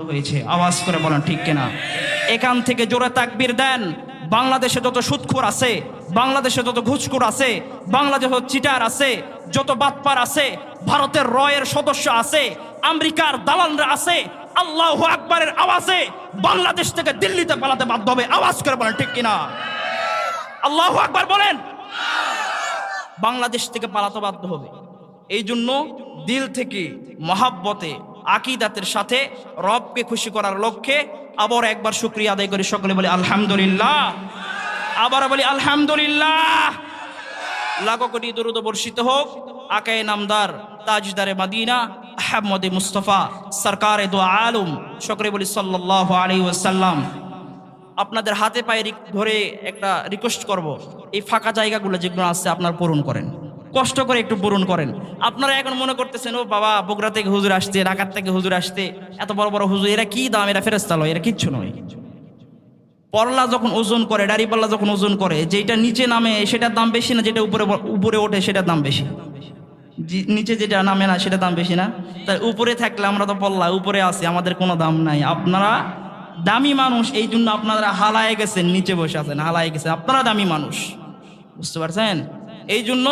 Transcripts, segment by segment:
হয়েছে, আওয়াজ করে বলেন ঠিক কিনা। এখান থেকে জোরে তাকবীর দেন। বাংলাদেশে যত সুদখোর আছে, বাংলাদেশে যত ঘুষখোর আছে, বাংলাদেশে যত চিটার আছে, যত বাটপার আছে, ভারতের রয়ের সদস্য আছে, আমেরিকার দালালরা আছে, আল্লাহু আকবারের আওয়াজে বাংলাদেশ থেকে দিল্লিতে পালাতে বাধ্য হবে। আওয়াজ করে বলেন ঠিক কিনা। আল্লাহু আকবার বলেন। বাংলাদেশ থেকে পালাতে বাধ্য হবে। এই জন্য দিল থেকে মহাব্বতে আকীদাতের সাথে রবকে খুশি করার লক্ষ্যে আবার একবার শুকরিয়া আদায় করি। সকলে বলি আলহামদুলিল্লাহ। আবার বলি আলহামদুলিল্লাহ। লাখো কোটি দরুদ বর্ষিত হোক আকায়ে নামদার তাজদারে মদিনা আহমদে মুস্তফা সরকারে দো আলম। সকলে বলি সাল্লাল্লাহু আলাইহি ওয়াসাল্লাম। আপনাদের হাতে পায়ে ধরে একটা রিকোয়েস্ট করব, এই ফাঁকা জায়গাগুলো যেগুলো আছে আপনারা পূরণ করেন, কষ্ট করে একটু পূরণ করেন। আপনারা এখন মনে করতেছেন ও বাবা বগুড়া থেকে হুজুর আসতে, ঢাকার থেকে হুজুর আসতে, এত বড় বড় হুজুর, এরা কি দাম, এরা ফেরেশতা লয়, এরা কিচ্ছু নয়। পরলা যখন ওজন করে, দাড়ি পাল্লা যখন ওজন করে, যেটা নিচে নামে সেটার দাম বেশি না যেটা উপরে উপরে ওঠে সেটার দাম বেশি? নিচে যেটা নামে না সেটার দাম বেশি না? তাই উপরে থাকলে আমরা তো পল্লা উপরে আছি, আমাদের কোনো দাম নাই। আপনারা দামি মানুষ, এই জন্য আপনারা হালায় গেছেন, নিচে বসে আছেন, হালায় গেছেন, আপনারা দামি মানুষ, বুঝতে পারছেন? এই জন্য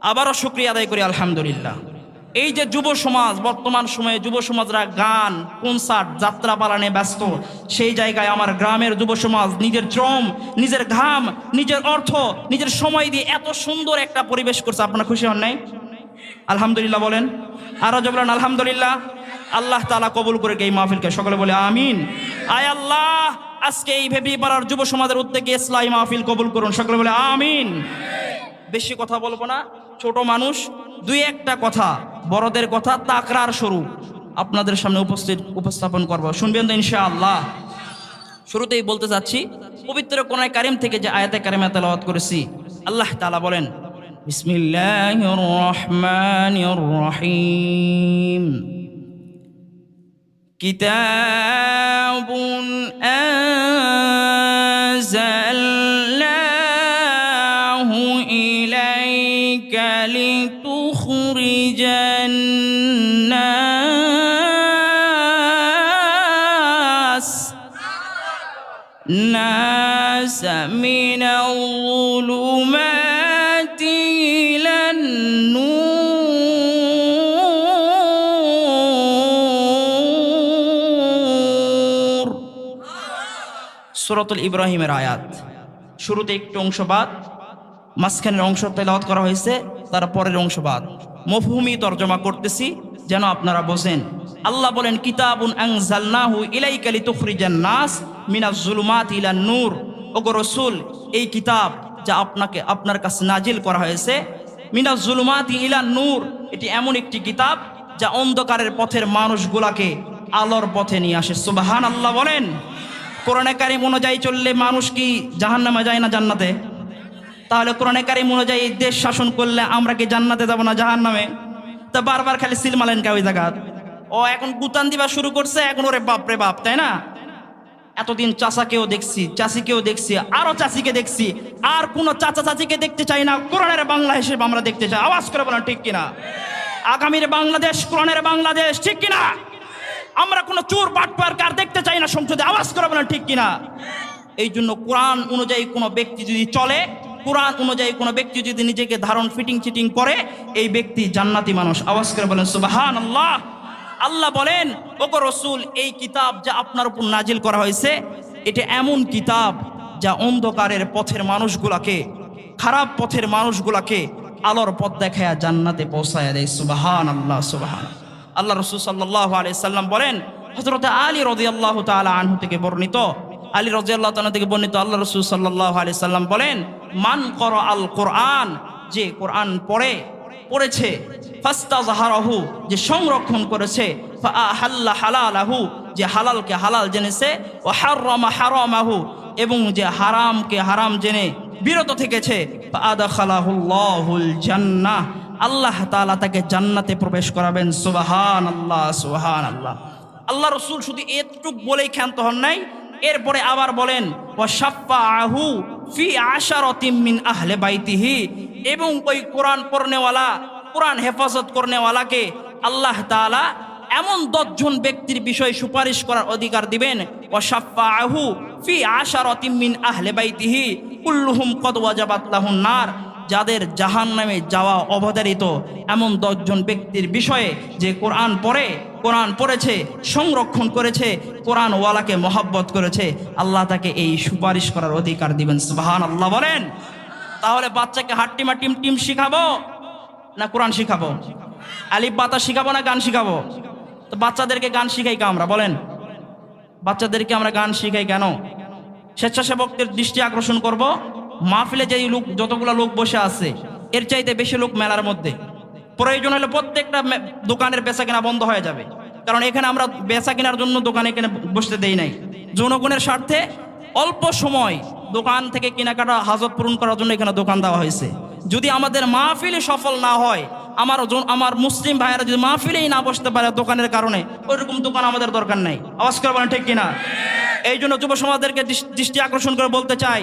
আবারও শুকরিয়া আদায় করি আলহামদুলিল্লাহ। এই যে যুব সমাজ, বর্তমান সময়ে যুব সমাজরা গান, কনসার্ট, যাত্রা পালনে ব্যস্ত, সেই জায়গায় আমার গ্রামের যুব সমাজ নিজের শ্রম, নিজের ঘাম, নিজের অর্থ, নিজের সময় দিয়ে এত সুন্দর একটা পরিবেশ করছে। আপনারা খুশি হন নাই? আলহামদুলিল্লাহ বলেন। আরো জোরে বলেন আলহামদুলিল্লাহ। আল্লাহ তাআলা কবুল করে এই মাহফিলকে, সকলে বলে আমিন। আয় আল্লাহ, আজকে এই ভেবি পাড়ার যুব সমাজের উদ্যোগে ইসলামী মাহফিল কবুল করুন, সকলে বলে আমিন। বেশি কথা বলবো না, ছোট মানুষ, দুই একটা কথা, বড়দের কথা তাকরার স্বরূপ আপনাদের সামনে উপস্থাপন করব, শুনবেন তো ইনশাআল্লাহ। শুরুতেই বলতে যাচ্ছি, পবিত্র কোরআন কারীম থেকে যে আয়াতে কারিমা তেলাওয়াত করেছি, আল্লাহ তাআলা বলেন বিসমিল্লাহির রহমানির রহিম, কিতাবুন আনজালনাহু ইলাইকা লিতুখরিজান নাস মিনাল যুলুমাতি ইলান নূর। সূরাতুল ইব্রাহিমের আয়াত। শুরুতে একটু অংশ বাদ, মাঝখানের অংশ তেলাওয়াত করা হয়েছে, তারপরের অংশ বাদ। মফহুমি তরজমা করতেছি যেন আপনারা বোঝেন। আল্লাহ বলেন কিতাবুন আনজালনাহু ইলাইকা লিতুখরিজান নাস মিনাজ যুলুমাতি ইলান নূর। ওগো রাসূল, এই কিতাব যা আপনার কাছে নাজিল করা হয়েছে, মিনাজ যুলুমাতি ইলান নূর, এটি এমন একটি কিতাব যা অন্ধকারের পথের মানুষগুলাকে আলোর পথে নিয়ে আসে। সুবহানাল্লাহ বলেন। কোরআনে কারীম অনুযায়ী চললে মানুষ কি জাহান্নামে যায় না জান্নাতে? তাহলে কোরআনে কারীম অনুযায়ী দেশ শাসন করলে আমরা কি জান্নাতে যাব না জাহান্নামে? তা বারবার খালি সিলমালেন কে ওই জায়গা? ও এখন গুতান দিবা শুরু করছে, এখন ওরে বাপ রে বাপ, তাই না? এতদিন চাচাকেও দেখছি, চাচিকেও দেখছি, আরো চাচিকে দেখছি, আর কোন চাচা চাচিকে দেখতে চাই না, কোরআনের বাংলা হিসেবে আমরা দেখতে চাই। আওয়াজ করে বলেন ঠিক কিনা। আগামীর বাংলাদেশ কোরআনের বাংলাদেশ, ঠিক কিনা? আমরা কোনো চোর বাটপার কার দেখতে চাই না সংসদে। আওয়াজ করে বলেন ঠিক কিনা। এই জন্য কোরআন অনুযায়ী কোনো ব্যক্তি যদি চলে, কোরআন অনুযায়ী কোনো ব্যক্তি যদি নিজেকে ধারণ ফিটিং চিটিং করে, এই ব্যক্তি জান্নাতি মানুষ। আওয়াজ করে বলেন সুবহানাল্লাহ। আল্লাহ বলেন ওগো রাসূল, এই কিতাব যা আপনার উপর নাজিল করা হয়েছে, এটা এমন কিতাব যা অন্ধকারের পথের মানুষগুলাকে, খারাপ পথের মানুষগুলাকে আলোর পথ দেখায়া জান্নাতে পৌঁছায়া দেয়। সুবহানাল্লাহ, সুবহান। আল্লাহ রাসূল সাল্লাল্লাহু আলাইহি সাল্লাম বলেন, হযরত আলী রাদিয়াল্লাহু তাআলা আনহু থেকে বর্ণিত, আলী রাদিয়াল্লাহু তাআলা থেকে বর্ণিত, আল্লাহ রাসূল সাল্লাল্লাহু আলাইহি সাল্লাম বলেন, মান করা আল কোরআন, যে কোরআন পড়েছে, ফাস্তাযহারাহু, যে সংরক্ষণ করেছে, ফাআহাল্লা হালালাহু, যে হালালকে হালাল জেনেছে, ওয়া হারামা হারামাহু, এবং যে হারামকে হারাম জেনে বিরত থেকেছে, ফাআদখালাহুল্লাহুল জান্নাহ, আল্লাহ তাআলা তাকে জান্নাতে প্রবেশ করাবেন। সুবহানাল্লাহ, সুবহানাল্লাহ। আল্লাহ রাসূল শুধু এতটুক বলেই ক্ষান্ত হন নাই, এরপরে আবার বলেন ওয়া শাফাআহু ফি আশারাতিম মিন আহলে বাইতিহি, এবং ওই কোরআন পড়নেওয়ালা, কোরআন হেফাজত করনেওয়ালাকে আল্লাহ তাআলা এমন 10 জন ব্যক্তির বিষয়ে সুপারিশ করার অধিকার দিবেন। ওয়াশাফাআহু ফি আশারাতিন মিন আহলি বাইতিহি কুল্লুহুম কদ ওয়াজাবাত লাহুন নার, যাদের জাহান্নামে যাওয়া অবধারিত এমন 10 জন ব্যক্তির বিষয়ে যে কোরআন পড়ে, কোরআন পড়েছে, সংরক্ষণ করেছে, কোরআন ওয়ালাকে মহব্বত করেছে, আল্লাহ তাকে এই সুপারিশ করার অধিকার দিবেন। সুবহানাল্লাহ বলেন। তাহলে বাচ্চাকে হাট্টিমা টিম টিম শিখাবো না কোরআন শিখাবো? আলিফ বাতা শিখাবো না গান শিখাবো? তো বাচ্চাদেরকে গান শিখাই কে আমরা বলেন? বাচ্চাদেরকে আমরা গান শিখাই কেন? স্বেচ্ছাসেবকদের দৃষ্টি আকর্ষণ করব, মাহফিলে যেই লোক, যতগুলো লোক বসে আছে এর চাইতে বেশি লোক মেলার মধ্যে, প্রয়োজন হলে প্রত্যেকটা দোকানের বেচা কেনা বন্ধ হয়ে যাবে। কারণ এখানে আমরা বেচা কেনার জন্য দোকানে এখানে বসতে দেই নাই, জনগণের স্বার্থে অল্প সময় দোকান থেকে কেনাকাটা হাজত পূরণ করার জন্য এখানে দোকান দেওয়া হয়েছে। যদি আমাদের মাহফিলে সফল না হয়, আমার মুসলিম ভাইয়েরা যদি মাহফিলেই না বসতে পারে দোকানের কারণে, ওইরকম দোকান আমাদের দরকার নাই। আওয়াজ করে বলেন ঠিক কিনা? এই জন্য যুব সমাজদেরকে দৃষ্টি আকর্ষণ করে বলতে চাই,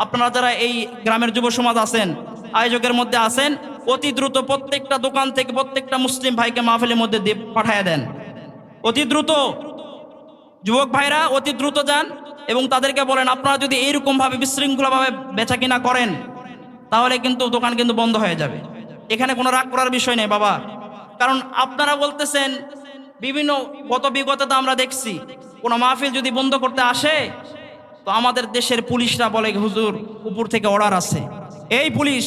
আপনারা যারা এই গ্রামের যুব সমাজ আছেন, আয়োজকের মধ্যে আছেন, অতি দ্রুত প্রত্যেকটা দোকান থেকে প্রত্যেকটা মুসলিম ভাইকে মাহফিলের মধ্যে পাঠিয়ে দেন। অতি দ্রুত যুবক ভাইরা অতি দ্রুত যান এবং তাদেরকে বলেন, আপনারা যদি এইরকমভাবে বিশৃঙ্খলাভাবে বেচা কিনা করেন তাহলে কিন্তু দোকান কিন্তু বন্ধ হয়ে যাবে। এখানে কোনো রাগ করার বিষয় নেই বাবা। কারণ আপনারা বলতেছেন বিভিন্ন বিগত আমরা দেখছি কোনো মাহফিল যদি বন্ধ করতে আসে তো আমাদের দেশের পুলিশরা বলে, হুজুর উপর থেকে অর্ডার আছে। এই পুলিশ,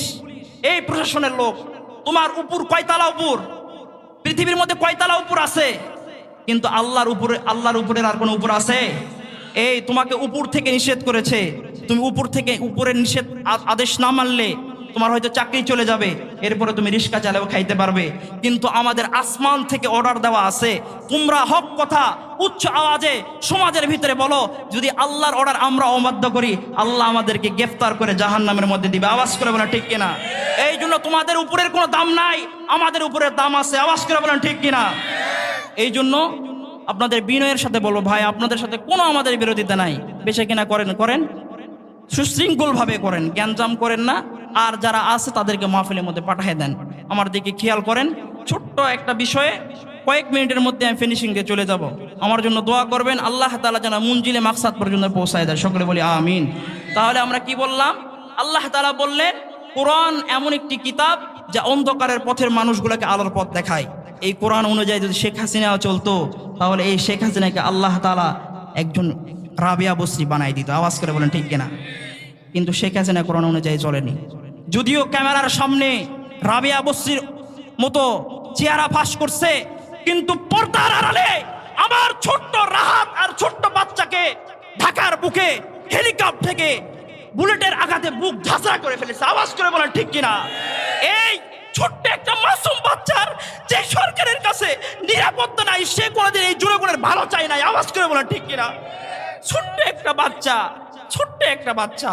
এই প্রশাসনের লোক, তোমার উপর কয়তলা উপর, পৃথিবীর মধ্যে কয়তলা উপর আছে? কিন্তু আল্লাহর উপরে আর কোনো উপর আছে? এই তোমাকে উপর থেকে নিষেধ করেছে, তুমি উপর থেকে উপরের নিষেধ আদেশ না মানলে তোমার হয়তো চাকরি চলে যাবে, এরপরে তুমি রিক্সা চালাও খাইতে পারবে। কিন্তু আমাদের আসমান থেকে অর্ডার দেওয়া আছে, তোমরা হক কথা উচ্চ আওয়াজে সমাজের ভিতরে বলো, যদি আল্লাহর অর্ডার আমরা অমান্য করি আল্লাহ আমাদেরকে গ্রেফতার করে জাহান্নামের মধ্যে দিবে। আওয়াজ করে বলেন ঠিক কিনা? এই জন্য তোমাদের উপরের কোনো দাম নাই, আমাদের উপরের দাম আছে। আওয়াজ করে বলেন ঠিক কিনা? এই জন্য আপনাদের বিনয়ের সাথে বলবো, ভাই আপনাদের সাথে কোনো আমাদের বিরোধিতা নাই, বেচা কিনা করেন সুশৃঙ্খলভাবে করেন, জ্ঞানজাম করেন না। আর যারা আছে তাদেরকে মাহফিলের মধ্যে পাঠিয়ে দেন। আমার দিকে খেয়াল করেন, ছোট্ট একটা বিষয়ে কয়েক মিনিটের মধ্যে আমি ফিনিশিং দিয়ে চলে যাব। আমার জন্য দোয়া করবেন, আল্লাহ তাআলা যেন মুনজিলে মাকসাদ পর্যন্ত পৌঁছায় দেয়। সকলে বলি আমিন। তাহলে আমরা কি বললাম? আল্লাহ তাআলা বললেন কোরআন এমন একটি কিতাব যা অন্ধকারের পথের মানুষগুলোকে আলোর পথ দেখায়। এই কোরআন অনুযায়ী যদি শেখ হাসিনাও চলতো তাহলে এই শেখ হাসিনাকে আল্লাহ তাআলা একজন রাবিয়া বসরি বানাই দিত। আওয়াজ করে বলেন ঠিক কিনা? কিন্তু শেখ হাসিনা কোরআন অনুযায়ী চলেনি। যদিও ক্যামেরার সামনে রাবিয়া বসরির মতো চেহারা ফাঁস করছে, কিন্তু পর্দার আড়ালে আমার ছোট্ট রাহাত আর ছোট্ট বাচ্চাকে ঢাকার বুকে হেলিকপ্টার থেকে বুলেটের আঘাতে বুক ঝাঁঝরা করে ফেলেছে। আওয়াজ করে বলেন ঠিক কিনা? এই ছোট্ট একটা মাসুম বাচ্চার যে সরকারের কাছে নিরাপত্তা নাই, সে কোনোদিন এই জনগণের ভালো চায় নাই। আওয়াজ করে বলেন ঠিক কিনা? ছোট্ট একটা বাচ্চা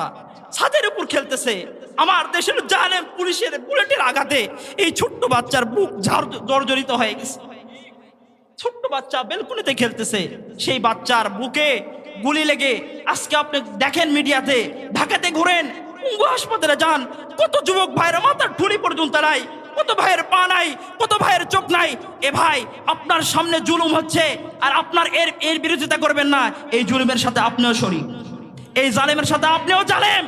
ছাদের উপর খেলতেছে, আমার দেশের জানেন পুলিশের বুলেটের আঘাতে এই ছোট্ট বাচ্চার বুক জর্জরিত হয়ে গেছে। ছোট্ট বাচ্চা বেলকুনিতে খেলতেছে, সেই বাচ্চার বুকে গুলি লেগে আজকে আপনি দেখেন মিডিয়াতে, ঢাকাতে ঘুরেন, পঙ্গু হাসপাতালে যান, কত যুবক ভাইয়ের মাথার ঠুলি পর্যন্ত নাই, কত ভাইয়ের পা নাই, কত ভাইয়ের চোখ নাই। এ ভাই, আপনার সামনে জুলুম হচ্ছে আর আপনার এর বিরোধিতা করবেন না। এই জুলুমের সাথে আপনিও শরীক, এই জালেমের সাথে আপনিও জালেম।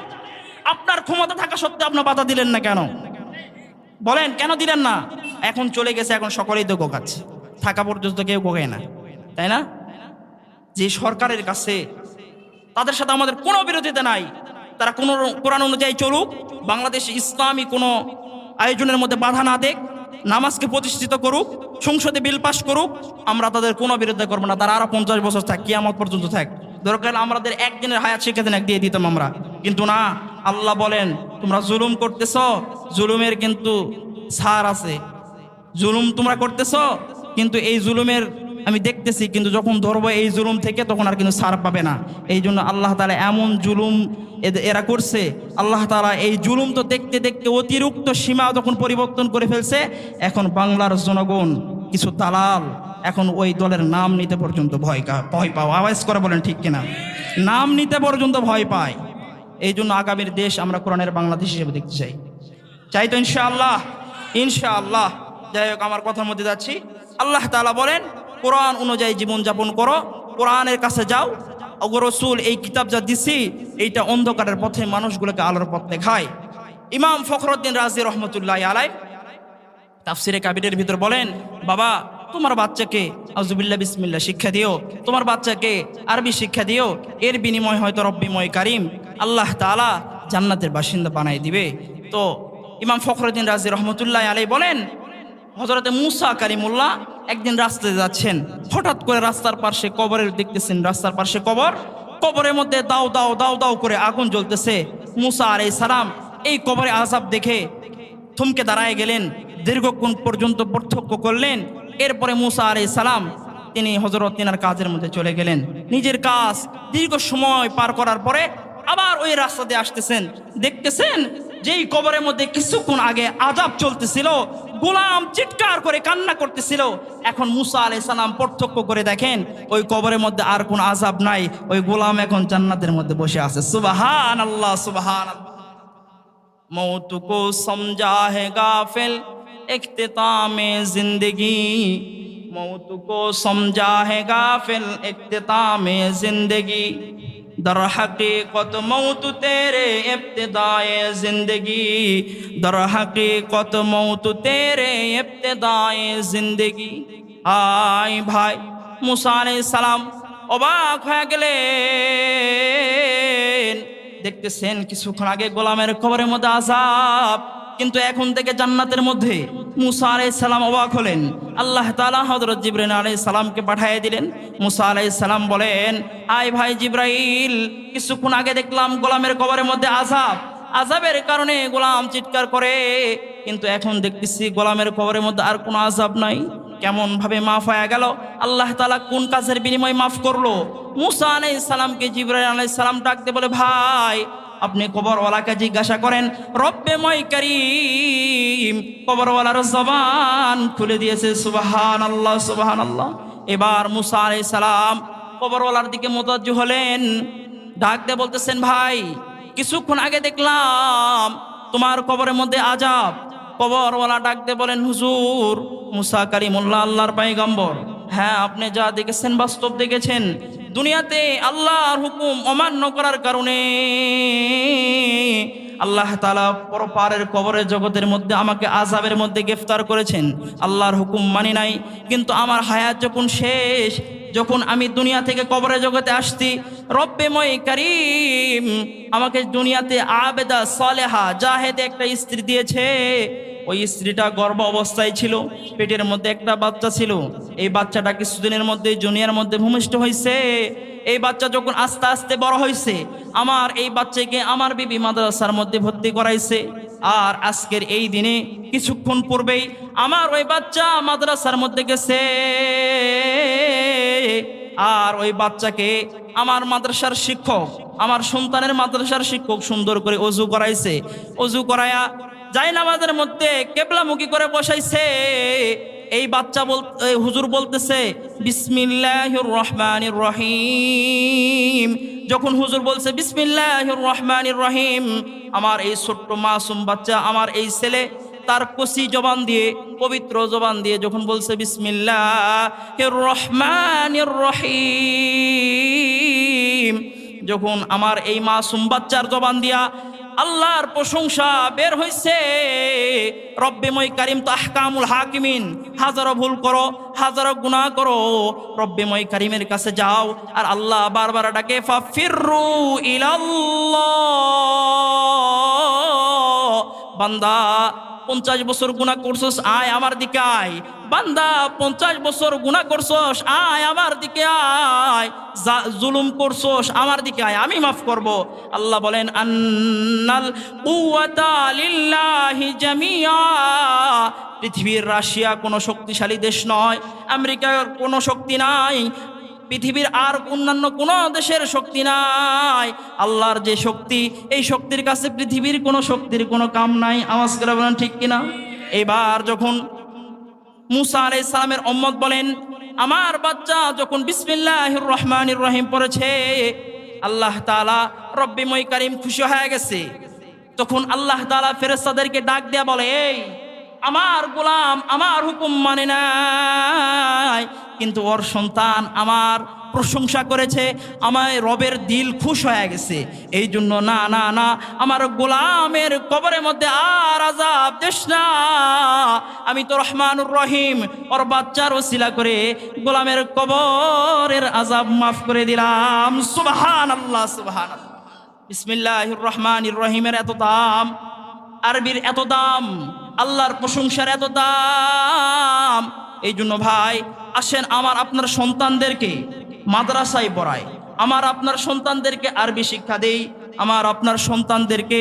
আপনার ক্ষমতা থাকা সত্ত্বেও আপনি বাধা দিলেন না কেন? বলেন কেন দিলেন না? এখন চলে গেছে, এখন সকলেই তো গোগাচ্ছে, থাকা পর্যন্ত কেউ গোগায় না, তাই না? যে সরকারের কাছে তাদের সাথে আমাদের কোনো বিরোধিতা নাই, তারা কোনো কোরআন অনুযায়ী চলুক, বাংলাদেশে ইসলামী কোনো আয়োজনের মধ্যে বাধা না দেখ, নামাজকে প্রতিষ্ঠিত করুক, সংসদে বিল পাস করুক, আমরা তাদের কোনো বিরোধিতা করবো না। তারা আরো 50 বছর থাক, কিয়ামত পর্যন্ত থাক, দরকার আমাদের একদিনের হায়াত শিক্ষা দিয়ে দিতাম আমরা। কিন্তু না, আল্লাহ বলেন তোমরা জুলুম করতেছ, জুলুমের কিন্তু ছাড় আছে। জুলুম তোমরা করতেছ, কিন্তু এই জুলুমের আমি দেখতেছি, কিন্তু যখন ধরবো এই জুলুম থেকে তখন আর কিন্তু ছাড় পাবে না। এই জন্য আল্লাহ তাআলা এমন জুলুম এরা করছে, আল্লাহ তাআলা এই জুলুম তো দেখতে দেখতে অতিরিক্ত সীমা যখন পরিবর্তন করে ফেলছে, এখন বাংলার জনগণ কিছু দালাল এখন ওই দলের নাম নিতে পর্যন্ত ভয় পাও। আওয়াজ করে বলেন ঠিক কিনা? নাম নিতে পর্যন্ত ভয় পায়। এই জন্য আগামীর দেশ আমরা কোরআনের বাংলাদেশ হিসেবে দেখতে চাই তো ইনশাআল্লাহ। যাই হোক, আমার কথার মধ্যে যাচ্ছি। আল্লাহ তাআলা বলেন কোরআন অনুযায়ী জীবনযাপন করো, কোরআনের কাছে যাও। ওগো রসুল এই কিতাব যা দিছি এইটা অন্ধকারের পথে মানুষগুলোকে আলোর পথ দেখায়। ইমাম ফখরুদ্দিন রাজি রহমতুল্লাহ আলাই তাফসিরে কাবিরের ভিতর বলেন, বাবা তোমার বাচ্চাকে আউযুবিল্লাহ বিসমিল্লাহ শিক্ষা দিও, তোমার বাচ্চাকে আরবি শিক্ষা দিও, এর বিনিময় হয়তো রব্বিময় কারিম আল্লাহ তাআলা জান্নাতের বাসিন্দা বানাই দিবে। তো ইমাম ফখরুদ্দিন রাজি রহমতুল্লাহ আলাই বলেন, হযরতে মুসা কারিমুল্লাহ একদিন রাস্তায় যাচ্ছেন, হঠাৎ করে রাস্তার পাশে কবরের দেখতেছেন, রাস্তার পাশে কবর, কবরের মধ্যে দাও দাও দাও দাও করে আগুন জ্বলতেছে। মুসা আলাইহিস সালাম এই কবরে আযাব দেখে থমকে দাঁড়ায় গেলেন, দীর্ঘক্ষণ পর্যন্ত পার্থক্য করলেন। এরপরে মুসা আলাইহিস সালাম তিনি হযরত তিনার কাজের মধ্যে চলে গেলেন। নিজের কাজ দীর্ঘ সময় পার করার পরে আবার ওই রাস্তা দিয়ে আসতেছেন, দেখতেছেন যেই কবরের মধ্যে কিছুক্ষণ আগে আযাব চলতেছিল, গোলাম চিৎকার করে কান্না করতেছিল, এখন মুসা আলাইহিস সালাম পার্থক্য করে দেখেন ওই কবরের মধ্যে আর কোনো আযাব নাই, ওই গোলাম এখন জান্নাতের মধ্যে বসে আছে। সুবহানাল্লাহ সুবহানাল্লাহ। मौत को समझा है गाफिल इख्तितामे जिंदगी, मौत को समझा है गाफिल इख्तितामे जिंदगी, दर हकीकत मौत तेरे इब्तिदाए जिंदगी, दर हकीकत मौत तेरे इब्तिदाए जिंदगी। आय भाई मूसा अलैहिस सालाम অবাক হয়ে গেলেন, দেখতেছেন কিছুক্ষণ আগে গোলামের কবরের মধ্যে আযাব, কিন্তু এখন থেকে জান্নাতের মধ্যে। মুসা আলাইহিস সালাম অবাক হলেন, আল্লাহ তাআলা হযরত জিবরাইল আলাইহিস সালামকে পাঠিয়ে দিলেন। মুসা আলাইহিস সালাম বলেন, আয় ভাই জিবরাইল, কিছুক্ষণ আগে দেখলাম গোলামের কবরের মধ্যে আযাব, আযাবের কারণে গোলাম চিৎকার করে, কিন্তু এখন দেখতেছি গোলামের কবরের মধ্যে আর কোনো আযাব নাই। কেমন ভাবে মাফ হয়ে গেল? আল্লাহ তাআলা কোন কাজের বিনিময়ে মাফ করলো? মুসা আলাইহিস সালামকে জিবরাইল আলাইহিস সালাম ডাকতে বলে, ভাই আপনি কবরওয়ালাকে জিজ্ঞাসা করেন, রব্বে ময় কারীম কবরওয়ালার জবান খুলে দিয়েছে। সুবহানাল্লাহ সুবহানাল্লাহ। এবার মুসা আলাইহিস সালাম কবরওয়ালার দিকে মুতাওয়াজ্জিহ হলেন, ডাকতে বলতেছেন, ভাই কিছুক্ষণ আগে দেখলাম তোমার কবরের মধ্যে আযাব। কবরওয়ালা ডাকতে বলেন, হুজুর মুসা কারিমুল্লাহ আল্লাহর পয়গম্বর, হ্যাঁ আপনি যা দেখেছেন বাস্তব দেখেছেন। দুনিয়াতে আল্লাহর হুকুম অমান্য করার কারণে আল্লাহ তাআলা পরপারের কবরের জগতের মধ্যে আমাকে আযাবের মধ্যে গ্রেফতার করেছেন। আল্লাহর হুকুম মানি নাই, কিন্তু আমার হায়াত যখন শেষ, যখন আমি দুনিয়া থেকে কবরের জগতে আসছি, রব্বে ময় কারীম আমাকে দুনিয়াতে আবেদা সালেহা জাহেদ একটা স্ত্রী দিয়েছে। ওই স্ত্রীটা গর্ভ অবস্থায় ছিল, পেটের মধ্যে একটা বাচ্চা ছিল। এই বাচ্চাটা কিছুদিনের মধ্যে দুনিয়ার মধ্যে ভূমিষ্ঠ হয়েছে। এই বাচ্চা যখন আস্তে আস্তে বড় হয়েছে, আমার এই বাচ্চাকে আমার বিবি মাদ্রাসার মধ্যে ভর্তি করাইছে। আর আজকের এই দিনে কিছুক্ষণ পূর্বেই আমার ওই বাচ্চা মাদ্রাসার মধ্যে গেছে, আর ওই বাচ্চাকে আমার মাদ্রাসার শিক্ষক, আমার সন্তানের মাদ্রাসার শিক্ষক সুন্দর করে ওযু করাইছে। ওযু করায়া জায়নামাজের মধ্যে কিবলামুখী করে বসাইছে। এই বাচ্চা হুজুর বলতেছে বিসমিল্লাহির রহমানির রহিম। যখন হুজুর বলছে বিসমিল্লাহির রহমানির রহিম, আমার এই ছোট্ট মাসুম বাচ্চা, আমার এই ছেলে তার কসি জবান দিয়ে, পবিত্র জবান দিয়ে যখন বলছে বিসমিল্লাহির রহমানির রহিম, যখন আমার এই মাসুম বাচ্চার জবান দিয়া আল্লাহর প্রশংসা বের হইছে। রব্বে ময় কারীম তো আহকামুল হাকিমিন, হাজারো ভুল করো, হাজারো গুনাহ করো, রব্বে ময় কারীমের কাছে যাও। আর আল্লাহ বারবার ডাকে ফাফিরু ইলাল্লাহ, বান্দা 50 বছর গুনাহ করছস, আয় আমার দিকে আয়। বান্দা 50 বছর গুনাহ করছস, আয় আমার দিকে আয়। জুলুম করছস, আমার দিকে আয়, আমি মাফ করব। আল্লাহ বলেন আন্নাল কুওয়াতা লিল্লাহি জামিআ। পৃথিবীর রাশিয়া কোনো শক্তিশালী দেশ নয়, আমেরিকার কোনো শক্তি নাই, পৃথিবীর আর অন্যান্য কোনো দেশের শক্তি নাই। আল্লাহর যে শক্তি, এই শক্তির কাছে পৃথিবীর কোনো শক্তির কোনো কাম নাই। আওয়াজ করে বলেন ঠিক কিনা? এবার যখন মুসা আলাইহিস সালামের উম্মত বলেন, আমার বাচ্চা যখন বিসমিল্লাহির রহমানির রহিম পড়েছে, আল্লাহ তাআলা রব্বে ময় কারীম খুশি হয়ে গেছে। তখন আল্লাহ তাআলা ফেরেশতাদেরকে ডাক দেয়া বলে, এই আমার গোলাম আমার হুকুম মানে নাই, কিন্তু ওর সন্তান আমার প্রশংসা করেছে, আমার রবের দিল খুশ হয়ে গেছে। এই জন্য না না না, আমার গোলামের কবরের মধ্যে আর আযাব দিস না। আমি তো রহমানুর রহিম, ওর বাচ্চার ওসিলা করে গোলামের কবরের আযাব মাফ করে দিলাম। সুবহানাল্লাহ, সুবহানাল্লাহ। বিসমিল্লাহির রহমানির রহিমের এত দাম, আরবির এত দাম, আল্লাহর প্রশংসার এত দাম। এই জন্য ভাই আসেন, আমার আপনার সন্তানদেরকে মাদ্রাসায় পড়াই, আমার আপনার সন্তানদেরকে আরবি শিক্ষা দেই, আমার আপনার সন্তানদেরকে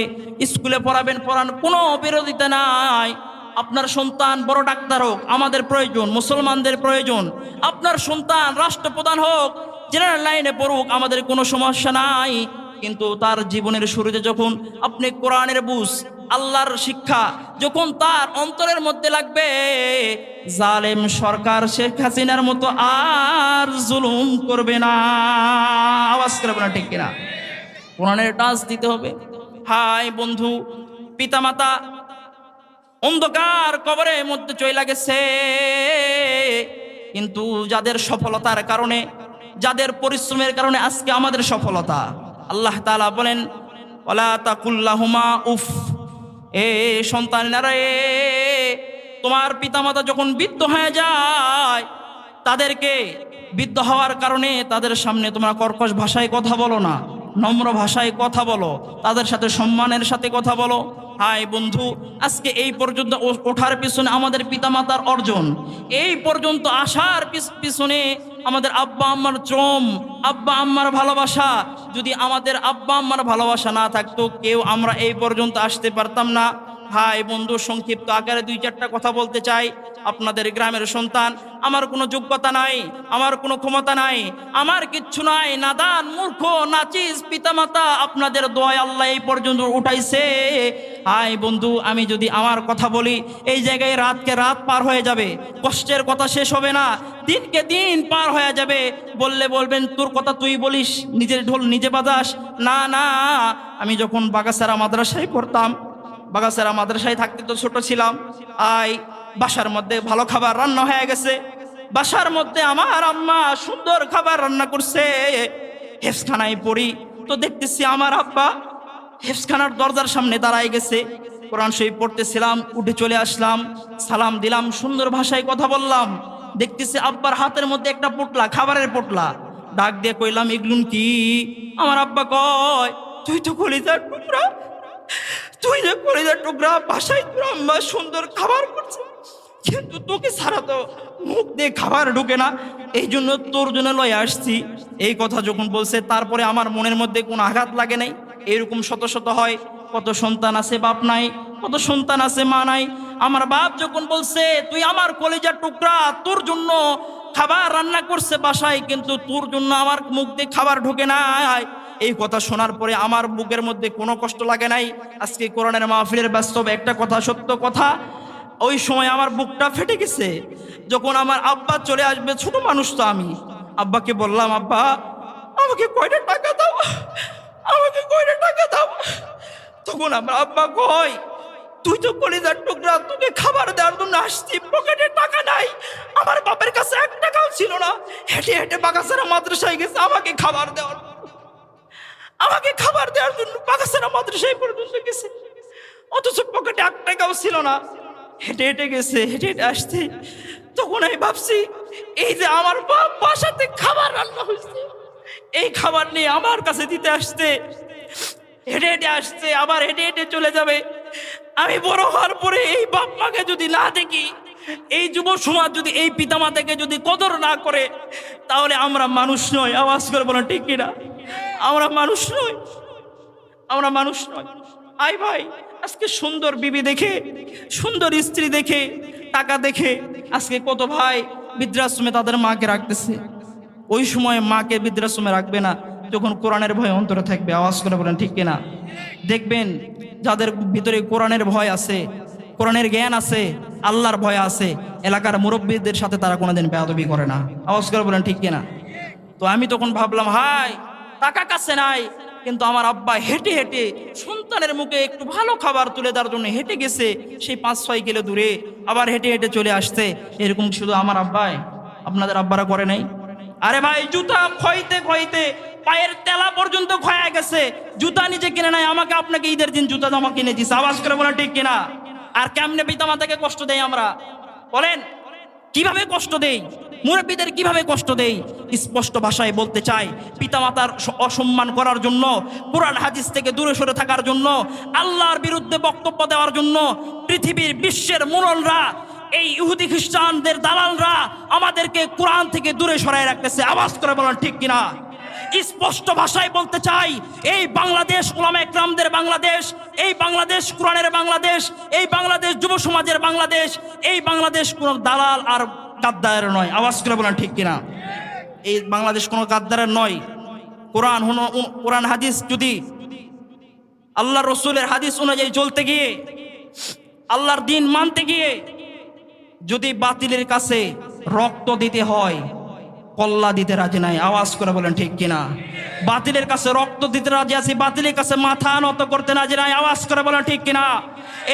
স্কুলে পড়াবেন, পড়ান, কোনো বিরোধিতা নাই। আপনার সন্তান বড় ডাক্তার হোক, আমাদের প্রয়োজন, মুসলমানদের প্রয়োজন। আপনার সন্তান রাষ্ট্রপ্রধান হোক, জেনারেল লাইনে পড়ুক, আমাদের কোনো সমস্যা নাই। কিন্তু তার জীবনের শুরুতে যখন আপনি কোরআনের বুঝ, আল্লাহর শিক্ষা যখন তার অন্তরের মধ্যে লাগবে, জালেম সরকার শেখ হাসিনার মতো আর জুলুম করবে না। আওয়াজ করবে না, ঠিক কিনা? কোরআনের টাচ দিতে হবে। হাই বন্ধু, পিতামাতা অন্ধকার কবরের মধ্যে চলে গেছে, কিন্তু যাদের সফলতার কারণে, যাদের পরিশ্রমের কারণে আজকে আমাদের সফলতা। আল্লাহ তাআলা বলেন, ওয়ালা তাকুল্লাহুমা উফ, এ সন্তানেরা, তোমার পিতামাতা যখন বৃদ্ধ হয়ে যায়, তাদেরকে বৃদ্ধ হওয়ার কারণে তাদের সামনে তোমরা কর্কশ ভাষায় কথা বলো না, নম্র ভাষায় কথা বলো, তাদের সাথে সম্মানের সাথে কথা বলো। হাই বন্ধু, আজকে এই পর্যন্ত ওঠার পিছনে আমাদের পিতামাতার অর্জন, এই পর্যন্ত আসার পিছনে আমাদের আব্বা আম্মার শ্রম, আব্বা আম্মার ভালোবাসা। যদি আমাদের আব্বা আম্মার ভালোবাসা না থাকতো, কেউ আমরা এই পর্যন্ত আসতে পারতাম না। ভাই বন্ধু, সংক্ষিপ্ত আকারে 2-4টা কথা বলতে চাই। আপনাদের গ্রামের সন্তান, আমার কোনো যোগ্যতা নাই, আমার কোনো ক্ষমতা নাই, আমার কিচ্ছু নাই, নাদান মূর্খ নাচিস পিতামাতা, আপনাদের দোয়ায় আল্লাহ এই পর্যন্ত উঠাইছে। হাই বন্ধু, আমি যদি আমার কথা বলি, এই জায়গায় রাতকে রাত পার হয়ে যাবে, কষ্টের কথা শেষ হবে না, দিনকে দিন পার হয়ে যাবে। বললে বলবেন তোর কথা তুই বলিস, নিজের ঢোল নিজে বাজাস। না না, আমি যখন বাগাসারা মাদ্রাসায় পড়তাম, বাগাসারা মাদ্রাসায় থাকতে তো ছোট ছিলাম, বাসার মধ্যে ভালো খাবার রান্না হয়ে গেছে, বাসার মধ্যে আমার আম্মা সুন্দর খাবার রান্না করছে। হেফজখানায় পড়ি তো দেখতেছি আমার আব্বা হেফজখানার দরজার সামনে দাঁড়ায় গেছে, কোরআন শরীফ পড়তেছিলাম, উঠে চলে আসলাম, সালাম দিলাম, সুন্দর ভাষায় কথা বললাম। দেখতেছি আব্বার হাতের মধ্যে একটা পোটলা, খাবারের পোটলা। ডাক দিয়ে কইলাম, এগুলো কি? আমার আব্বা কয়, তুই তো কলিজার টুকরা, তুই না কলিজার টুকরা, বাসায় তোর আম্মা সুন্দর খাবার করছে, কিন্তু তোকে ছাড়া তো মুখ দিয়ে খাবার ঢুকে না, এই জন্য তোর জন্য লয়ে আসছি। এই কথা যখন বলছে, তারপরে আমার মনের মধ্যে কোনো আঘাত লাগে নাই। এরকম শত শত হয়, কত সন্তান আছে বাপ নাই, কত সন্তান আছে মা নাই। আমার বাপ যখন বলছে, তুই আমার কলিজার টুকরা, তোর জন্য খাবার রান্না করছে বাসায়, কিন্তু তোর জন্য আমার মুখ দিয়ে খাবার ঢোকে নাই, এই কথা শোনার পরে আমার বুকের মধ্যে কোনো কষ্ট লাগে নাই। আজকে কোরআনের মাহফিলের বাস্তব একটা কথা, সত্য কথা, ওই সময় আমার বুকটা ফেটে গেছে। যখন আমার আব্বা চলে আসবে, ছোট মানুষ তো আমি, আব্বাকে বললাম, আব্বা আমাকে কয়টা টাকা দাও, আমাকে কয়টা টাকা দাও। তখন আমার আব্বা কয়, তুই তো কলিজার টুকরা, তোকে খাবার দেওয়ার জন্য আসছি, পকেটে টাকা নাই। আমার বাপের কাছে 1 টাকাও ছিল না, হেঁটে হেঁটে বাগাসারা মাদ্রাসায় গেছে আমাকে খাবার দেওয়ার, আমাকে খাবার দেওয়ার জন্য বাগাসারা মাদ্রাসায় পর্যন্ত গেছে, অথচ পকেটে 1 টাকাও ছিল না, হেঁটে হেঁটে গেছে, হেঁটে হেঁটে আসছে। তখন আমি ভাবছি, এই যে আমার বাপ বাসাতে খাবার রান্না হয়েছে, এই খাবার নিয়ে আমার কাছে দিতে আসছে, হেঁটে হেঁটে আসছে, আবার হেঁটে হেঁটে চলে যাবে। আমি বড় হওয়ার পরে এই বাপ মাকে যদি না দেখি, এই যুব সমাজ যদি এই পিতামাতাকে যদি কদর না করে, তাহলে আমরা মানুষ নয়। আওয়াজ করে বলেন ঠিক কিনা? আমরা মানুষ নয়, আমরা মানুষ নয়। আই ভাই, আজকে সুন্দর বিবি দেখে, সুন্দর স্ত্রী দেখে, টাকা দেখে আজকে কত ভাই বৃদ্ধাশ্রমে তাদের মাকে রাখতেছে। ওই সময় মাকে বৃদ্ধাশ্রমে রাখবে না যখন কোরআনের ভয় অন্তরে থাকবে। আওয়াজ করে বলেন ঠিক কিনা? দেখবেন যাদের ভিতরে কোরআনের ভয় আছে, কোরআনের জ্ঞান আছে, আল্লাহর ভয় আছে, এলাকার মুরব্বীদের সাথে তারা কোনোদিন বেয়াদবি করে না। আওয়াজ করে বলেন ঠিক কিনা? তো আমি তখন ভাবলাম, হাই টাকা কাছে নাই, কিন্তু আমার আব্বা হেঁটে হেঁটে সন্তানের মুখে একটু ভালো খাবার তুলে দেওয়ার জন্য হেঁটে গেছে সেই 5-6 কিলো দূরে, আবার হেঁটে হেঁটে চলে আসছে। এরকম শুধু আমার আব্বাই, আপনাদের আব্বারা করে নাই? আরে ভাই জুতা ক্ষয়তে ক্ষয়তে পায়ের তেলা পর্যন্ত ক্ষয়ে গেছে, জুতা নিজে কিনে নাই, আমাকে আপনাকে ঈদের দিন জুতা জামা কিনে দিছে। আওয়াজ করে বলেন ঠিক কিনা? আর কেমনে পিতামাতাকে কষ্ট দেই আমরা বলেন? কিভাবে কষ্ট দেই? মুরব্বীদের কিভাবে কষ্ট দেই? স্পষ্ট ভাষায় বলতে চাই, পিতামাতার অসম্মান করার জন্য, কোরআন হাদিস থেকে দূরে সরে থাকার জন্য, আল্লাহর বিরুদ্ধে বক্তব্য দেওয়ার জন্য পৃথিবীর বিশ্বের মুনলরা, এই ইহুদি খ্রিস্টানদের দালালরা আমাদেরকে কোরআন থেকে দূরে সরায় রাখতেছে। আওয়াজ করে বলেন ঠিক কিনা? স্পষ্ট ভাষায় বলতে চাই, এই বাংলাদেশ উলামা একরামদের বাংলাদেশ, এই বাংলাদেশ কোরআনের বাংলাদেশ, এই বাংলাদেশ যুব সমাজের বাংলাদেশ, এই বাংলাদেশ কোনো দালাল আর গাদ্দারের নয়। আওয়াজ করে বলেন ঠিক কিনা? এই বাংলাদেশ কোনো গাদ্দারের নয়। কোরআন হাদিস যদি আল্লাহ রসুলের হাদিস অনুযায়ী চলতে গিয়ে, আল্লাহর দিন মানতে গিয়ে যদি বাতিলের কাছে রক্ত দিতে হয়, কল্লা দিতে রাজি নাই। আওয়াজ করে বলেন ঠিক কিনা? বাতিলের কাছে রক্ত দিতে রাজি আছি, বাতিলের কাছে মাথা নত করতে রাজি নাই। আওয়াজ করে বলেন ঠিক কিনা?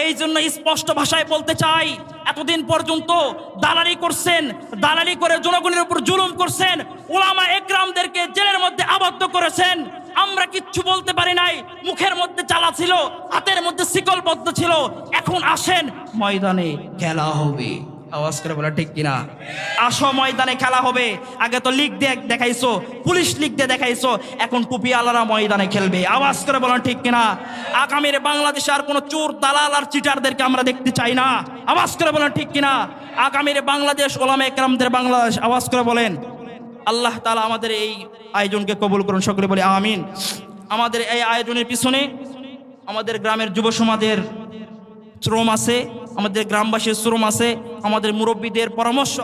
এই জন্য স্পষ্ট ভাষায় বলতে চাই, এতদিন পর্যন্ত দালালি করছেন, দালালি করে জনগণের উপর জুলুম করছেন, উলামা একরামদেরকে জেলের মধ্যে আবদ্ধ করেছেন। আমরা কিচ্ছু বলতে পারি নাই, মুখের মধ্যে চালা ছিল, হাতের মধ্যে শিকলবদ্ধ ছিল। এখন আসেন, ময়দানে খেলা হবে। আওয়াজ করে বলে ঠিক কিনা? আসো, ময়দানে খেলা হবে। আগে তো লিগ দিয়ে দেখাইছো, পুলিশ লিগ দিয়ে দেখাইছো, এখন টুপি আলারা ময়দানে খেলবে। আওয়াজ করে বলেন ঠিক কিনা? আগামীর বাংলাদেশে আর কোনো চোর দালাল আর চিটারদেরকে আমরা দেখতে চাই না। আওয়াজ করে বলেন ঠিক কিনা? আগামীর বাংলাদেশ উলামা একরামদের বাংলাদেশ। আওয়াজ করে বলেন। আল্লাহ তাআলা আমাদের এই আয়োজনকে কবুল করুন, সকলে বলি আমিন। আমাদের এই আয়োজনের পিছনে আমাদের গ্রামের যুব সমাজের শ্রম আছে, আমাদের গ্রামবাসীর শ্রম আছে, আমাদের মুরব্বীদের পরামর্শ।